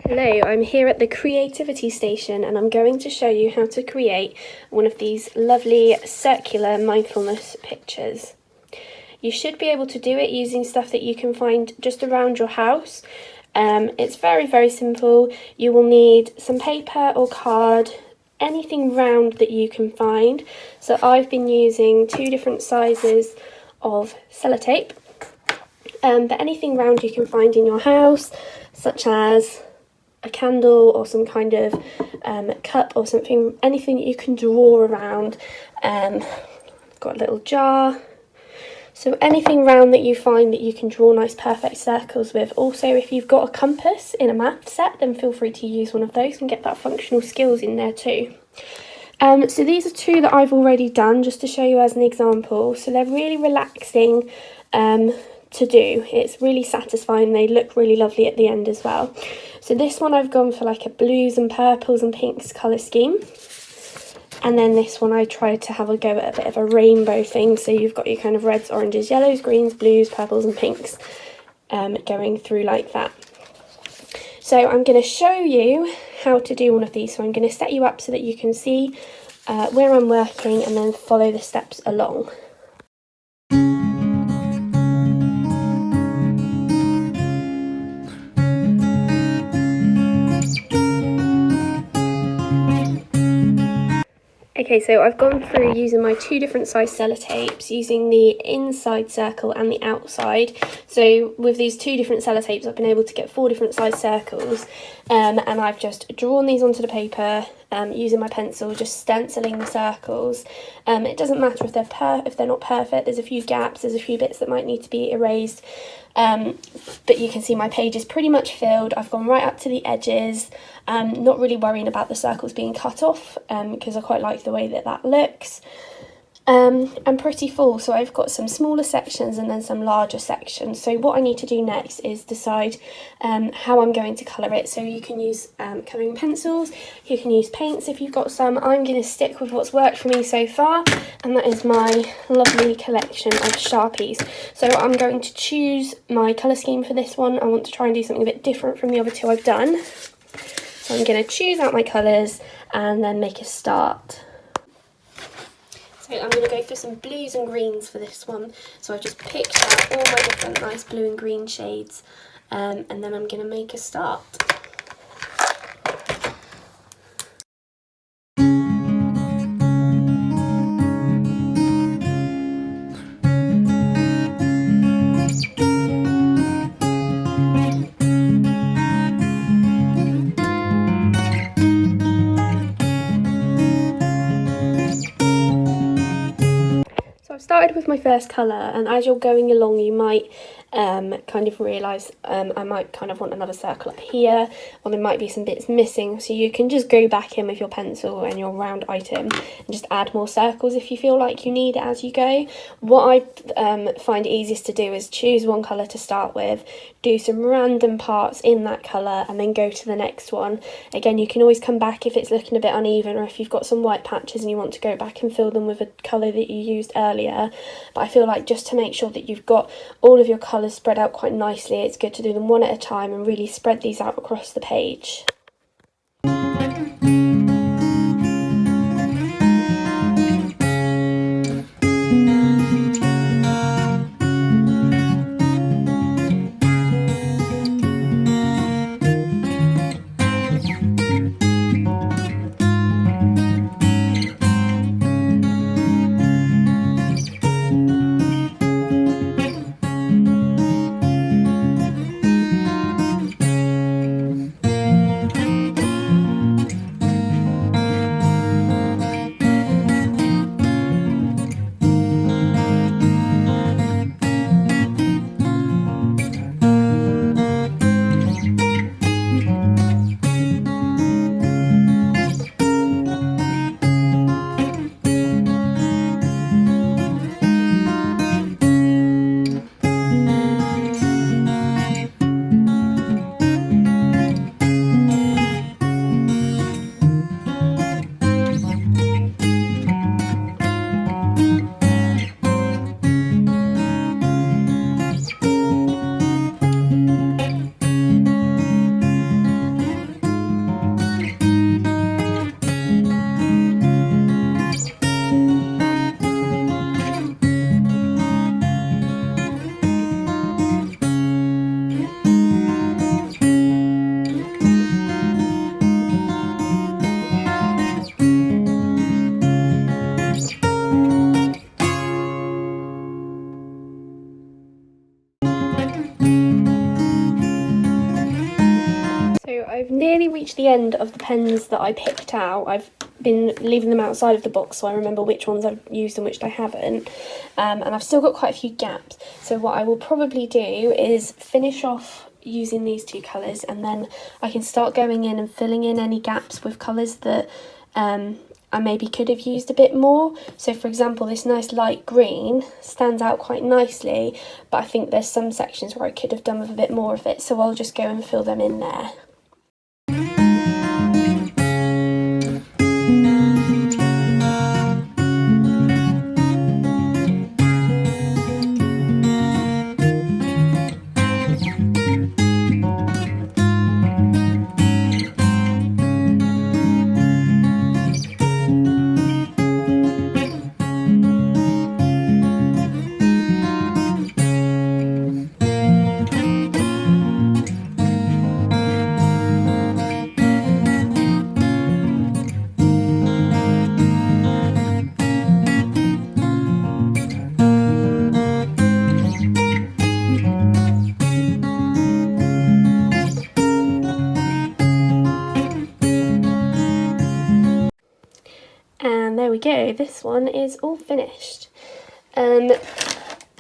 Hello, I'm here at the Creativity Station and I'm going to show you how to create one of these lovely circular mindfulness pictures. You should be able to do it using stuff that you can find just around your house. It's very simple. You will need some paper or card, anything round that you can find. So I've been using 2 different sizes of sellotape, but anything round you can find in your house, such as a candle or some kind of cup or something, anything that you can draw around. Got a little jar, so anything round that you find that you can draw nice perfect circles with. Also, if you've got a compass in a math set, then feel free to use one of those and get that functional skills in there too. So these are 2 that I've already done just to show you as an example. So they're really relaxing to do. It's really satisfying. They look really lovely at the end as well. So this one I've gone for like a blues and purples and pinks colour scheme. And then this one I tried to have a go at a bit of a rainbow thing. So you've got your kind of reds, oranges, yellows, greens, blues, purples and pinks going through like that. So I'm going to show you how to do one of these. So I'm going to set you up so that you can see where I'm working and then follow the steps along. Okay, so I've gone through using my 2 different size sellotapes, using the inside circle and the outside. So with these 2 different sellotapes, I've been able to get 4 different size circles, and I've just drawn these onto the paper using my pencil, just stenciling the circles. It doesn't matter if they're not perfect. There's a few gaps, there's a few bits that might need to be erased, but you can see my page is pretty much filled. I've gone right up to the edges. Not really worrying about the circles being cut off because I quite like the way that looks. I'm pretty full, so I've got some smaller sections and then some larger sections. So what I need to do next is decide how I'm going to colour it. So you can use colouring pencils, you can use paints if you've got some. I'm going to stick with what's worked for me so far, and that is my lovely collection of Sharpies. So I'm going to choose my colour scheme for this one. I want to try and do something a bit different from the other 2 I've done. So I'm going to choose out my colours and then make a start. So I'm going to go for some blues and greens for this one. So I've just picked out all my different nice blue and green shades, and then I'm going to make a start. I've started with my first colour, and as you're going along you might kind of realise I might kind of want another circle up here, or there might be some bits missing, so you can just go back in with your pencil and your round item and just add more circles if you feel like you need it as you go. What I find easiest to do is choose one colour to start with, do some random parts in that colour and then go to the next one. Again, you can always come back if it's looking a bit uneven, or if you've got some white patches and you want to go back and fill them with a colour that you used earlier. But I feel like just to make sure that you've got all of your colours spread out quite nicely, it's good to do them one at a time and really spread these out across the page. reach the end of the pens that I picked out. I've been leaving them outside of the box so I remember which ones I've used and which I haven't, and I've still got quite a few gaps. So what I will probably do is finish off using these two colours, and then I can start going in and filling in any gaps with colours that I maybe could have used a bit more. So for example, this nice light green stands out quite nicely, but I think there's some sections where I could have done with a bit more of it, so I'll just go and fill them in there. And there we go, this one is all finished.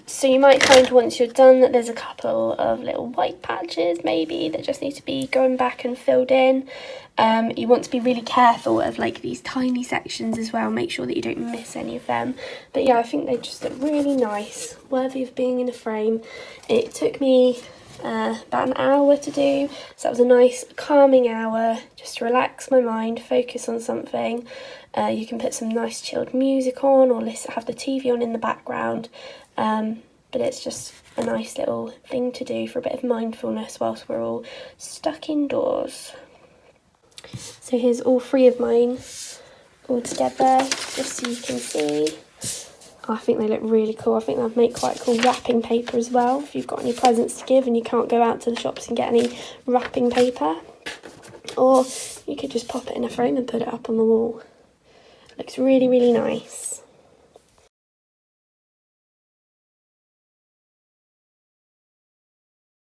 So you might find once you're done that there's a couple of little white patches maybe that just need to be going back and filled in. You want to be really careful of like these tiny sections as well, make sure that you don't miss any of them. But yeah, I think they just look really nice, worthy of being in a frame. It took me about an hour to do, so that was a nice calming hour just to relax my mind, focus on something. You can put some nice chilled music on or have the TV on in the background, but it's just a nice little thing to do for a bit of mindfulness whilst we're all stuck indoors. So here's all three of mine all together, just so you can see. Oh, I think they look really cool. I think they'll make quite cool wrapping paper as well, if you've got any presents to give and you can't go out to the shops and get any wrapping paper. Or you could just pop it in a frame and put it up on the wall. Looks really, really nice.